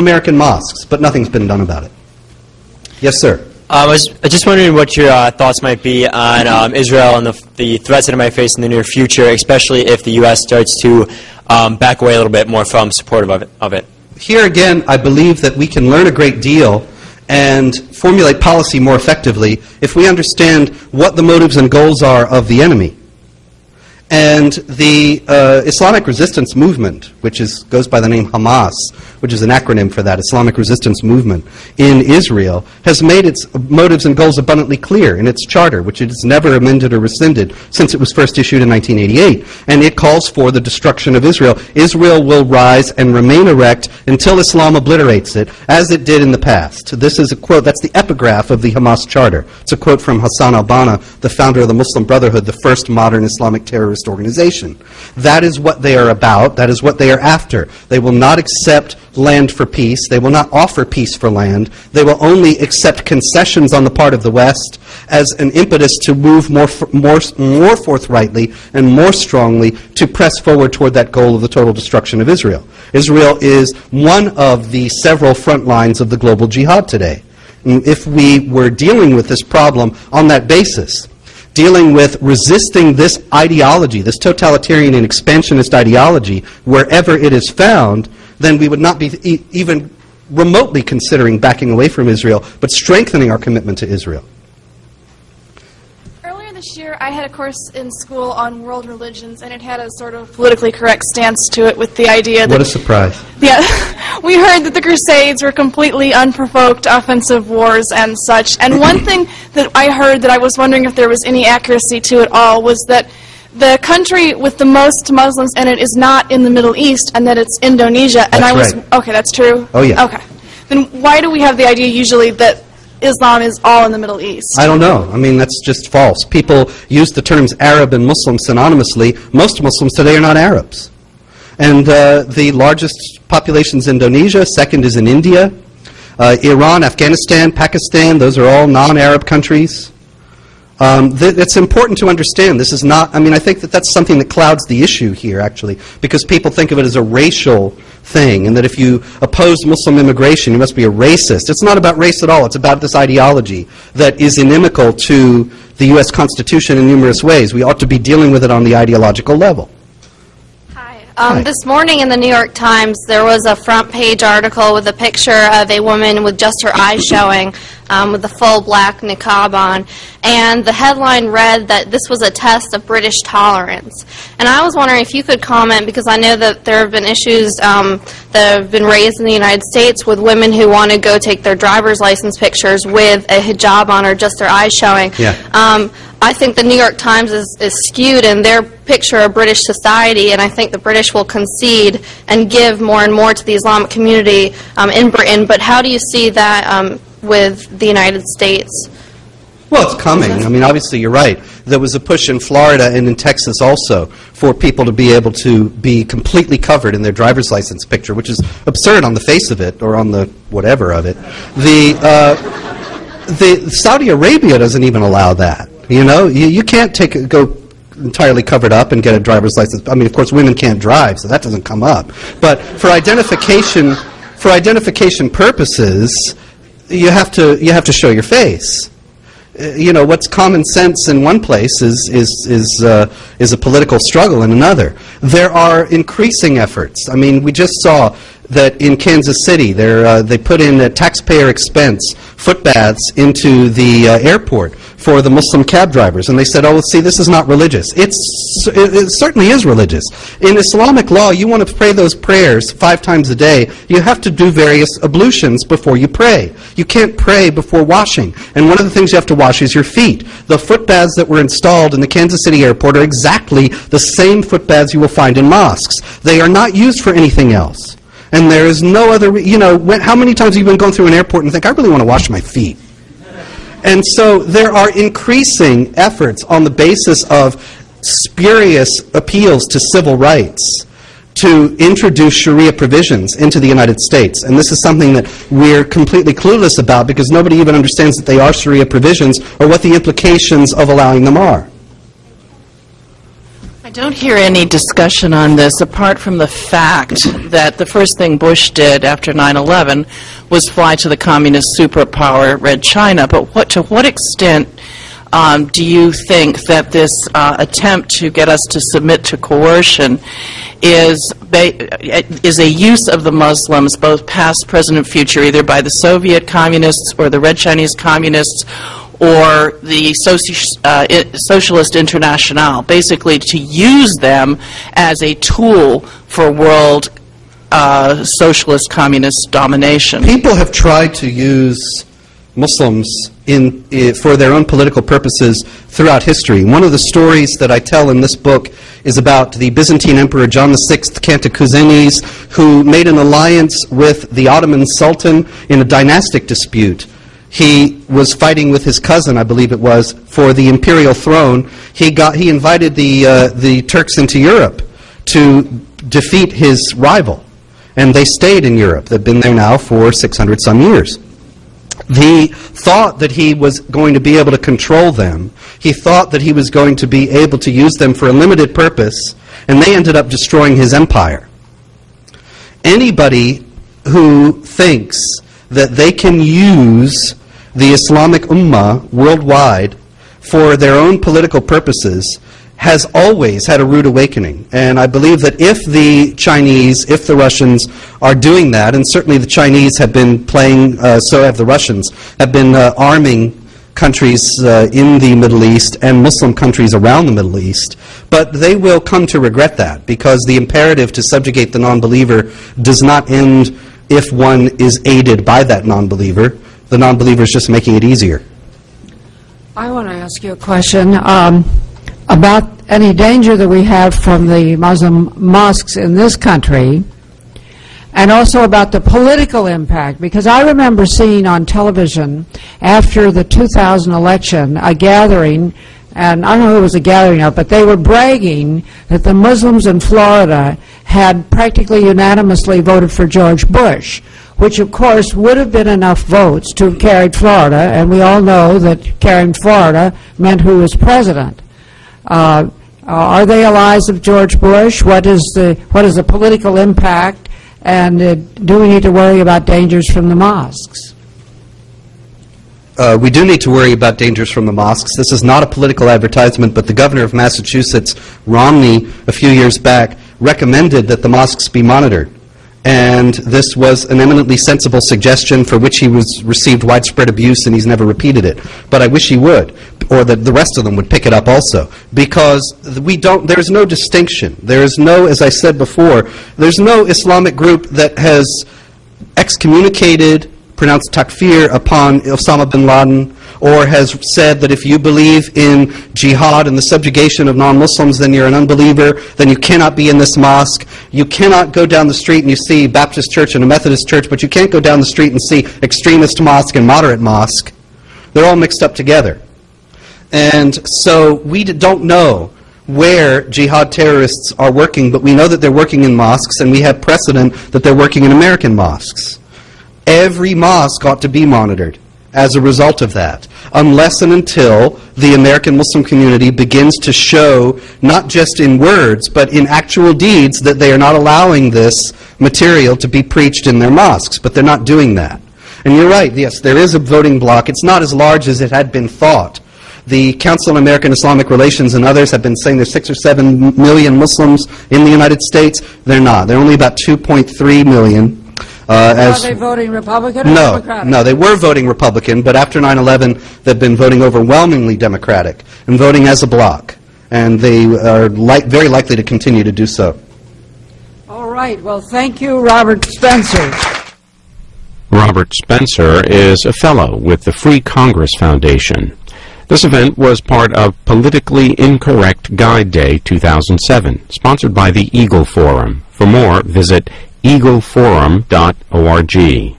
American mosques, but nothing's been done about it. Yes, sir. I was just wondering what your thoughts might be on Israel and the threats that it might face in the near future, especially if the U.S. starts to back away a little bit more from supportive of it. Here again, I believe that we can learn a great deal and formulate policy more effectively if we understand what the motives and goals are of the enemy. And the Islamic resistance movement, which goes by the name Hamas, which is an acronym for that, Islamic resistance movement, in Israel, has made its motives and goals abundantly clear in its charter, which it has never amended or rescinded since it was first issued in 1988. And it calls for the destruction of Israel. Israel will rise and remain erect until Islam obliterates it, as it did in the past. This is a quote, that's the epigraph of the Hamas charter. It's a quote from Hassan al-Banna, the founder of the Muslim Brotherhood, the first modern Islamic terrorist organization. That is what they are about. That is what they are after. They will not accept land for peace. They will not offer peace for land. They will only accept concessions on the part of the West as an impetus to move more forthrightly and more strongly to press forward toward that goal of the total destruction of Israel. Israel is one of the several front lines of the global jihad today. And if we were dealing with this problem on that basis, dealing with resisting this ideology, this totalitarian and expansionist ideology, wherever it is found, then we would not be even remotely considering backing away from Israel, but strengthening our commitment to Israel. Earlier this year, I had a course in school on world religions, and it had a sort of politically correct stance to it with the idea that... What a surprise. Yeah, we heard that the Crusades were completely unprovoked offensive wars and such. And one thing that I heard that I was wondering if there was any accuracy to it all was that the country with the most Muslims in it is not in the Middle East, and that it's Indonesia. And that's right. Okay, that's true? Oh, yeah. Okay. Then why do we have the idea usually that Islam is all in the Middle East? I don't know. I mean, that's just false. People use the terms Arab and Muslim synonymously. Most Muslims today are not Arabs. And the largest population is Indonesia. Second is in India. Iran, Afghanistan, Pakistan, those are all non-Arab countries. It's important to understand this is not, I mean, I think that that's something that clouds the issue here, actually, because people think of it as a racial thing, and that if you oppose Muslim immigration, you must be a racist. It's not about race at all. It's about this ideology that is inimical to the U.S. Constitution in numerous ways. We ought to be dealing with it on the ideological level. Hi. This morning in the New York Times, there was a front page article with a picture of a woman with just her eyes showing, with the full black niqab on, and the headline read that this was a test of British tolerance. And I was wondering if you could comment, because I know that there have been issues that have been raised in the United States with women who want to go take their driver's license pictures with a hijab on or just their eyes showing. Yeah. I think the New York Times is skewed in their picture of British society, and I think the British will concede and give more and more to the Islamic community in Britain. But how do you see that with the United States? Well, it's coming. I mean, obviously, you're right. There was a push in Florida and in Texas also for people to be able to be completely covered in their driver's license picture, which is absurd on the face of it, or on the whatever of it. The Saudi Arabia doesn't even allow that. You know, you can't go entirely covered up and get a driver's license. I mean, of course, women can't drive, so that doesn't come up. But for identification purposes, you have to show your face. You know, what's common sense in one place is a political struggle in another. There are increasing efforts. I mean, we just saw that in Kansas City, they put in at taxpayer expense footbaths into the airport for the Muslim cab drivers, and they said, oh, see, this is not religious. It certainly is religious. In Islamic law, you want to pray those prayers 5 times a day, you have to do various ablutions before you pray. You can't pray before washing, and one of the things you have to wash is your feet. The footbaths that were installed in the Kansas City airport are exactly the same footbaths you will find in mosques. They are not used for anything else. And there is no other, you know, how many times have you been going through an airport and think, I really want to wash my feet? And so there are increasing efforts on the basis of spurious appeals to civil rights to introduce Sharia provisions into the United States. And this is something that we're completely clueless about because nobody even understands that they are Sharia provisions or what the implications of allowing them are. I don't hear any discussion on this apart from the fact that the first thing Bush did after 9/11 was fly to the communist superpower, Red China. But to what extent do you think that this attempt to get us to submit to coercion is a use of the Muslims, both past, present, and future, either by the Soviet communists or the Red Chinese communists or the Socialist International, basically to use them as a tool for world socialist communist domination? People have tried to use Muslims for their own political purposes throughout history. One of the stories that I tell in this book is about the Byzantine Emperor John VI Cantacuzenes, who made an alliance with the Ottoman Sultan in a dynastic dispute. He was fighting with his cousin, I believe it was, for the imperial throne. He invited the Turks into Europe to defeat his rival, and they stayed in Europe. They've been there now for 600 some years. He thought that he was going to be able to control them. He thought that he was going to be able to use them for a limited purpose, and they ended up destroying his empire. Anybody who thinks that they can use the Islamic Ummah worldwide for their own political purposes has always had a rude awakening. And I believe that if the Chinese, if the Russians are doing that, and certainly the Chinese have been playing, so have the Russians, have been arming countries in the Middle East and Muslim countries around the Middle East, but they will come to regret that, because the imperative to subjugate the non-believer does not end if one is aided by that non-believer. The non-believer is just making it easier. I want to ask you a question about any danger that we have from the Muslim mosques in this country, and also about the political impact, because I remember seeing on television after the 2000 election a gathering, and I don't know who it was a gathering of, but they were bragging that the Muslims in Florida had practically unanimously voted for George Bush, which of course would have been enough votes to have carried Florida, and we all know that carrying Florida meant who was president. Are they allies of George Bush? What is the political impact, and do we need to worry about dangers from the mosques? We do need to worry about dangers from the mosques. This is not a political advertisement, but the governor of Massachusetts, Romney, a few years back, recommended that the mosques be monitored. And this was an eminently sensible suggestion for which he received widespread abuse, and he's never repeated it. But I wish he would, or that the rest of them would pick it up also, because there's no distinction. There is no, as I said before, there's no Islamic group that has excommunicated, pronounced takfir upon Osama bin Laden, or has said that if you believe in jihad and the subjugation of non-Muslims, then you're an unbeliever, then you cannot be in this mosque. You cannot go down the street and you see Baptist church and a Methodist church, but you can't go down the street and see extremist mosque and moderate mosque. They're all mixed up together. And so we don't know where jihad terrorists are working, but we know that they're working in mosques, and we have precedent that they're working in American mosques. Every mosque ought to be monitored as a result of that, unless and until the American Muslim community begins to show, not just in words, but in actual deeds, that they are not allowing this material to be preached in their mosques. But they're not doing that. And you're right, yes, there is a voting bloc. It's not as large as it had been thought. The Council on American Islamic Relations and others have been saying there's 6 or 7 million Muslims in the United States. They're not. They're only about 2.3 million. Are they voting Republican or Democratic? No, they were voting Republican, but after 9/11, they've been voting overwhelmingly Democratic and voting as a bloc, and they are very likely to continue to do so. All right. Well, thank you, Robert Spencer. Robert Spencer is a fellow with the Free Congress Foundation. This event was part of Politically Incorrect Guide Day 2007, sponsored by the Eagle Forum. For more, visit eagleforum.org.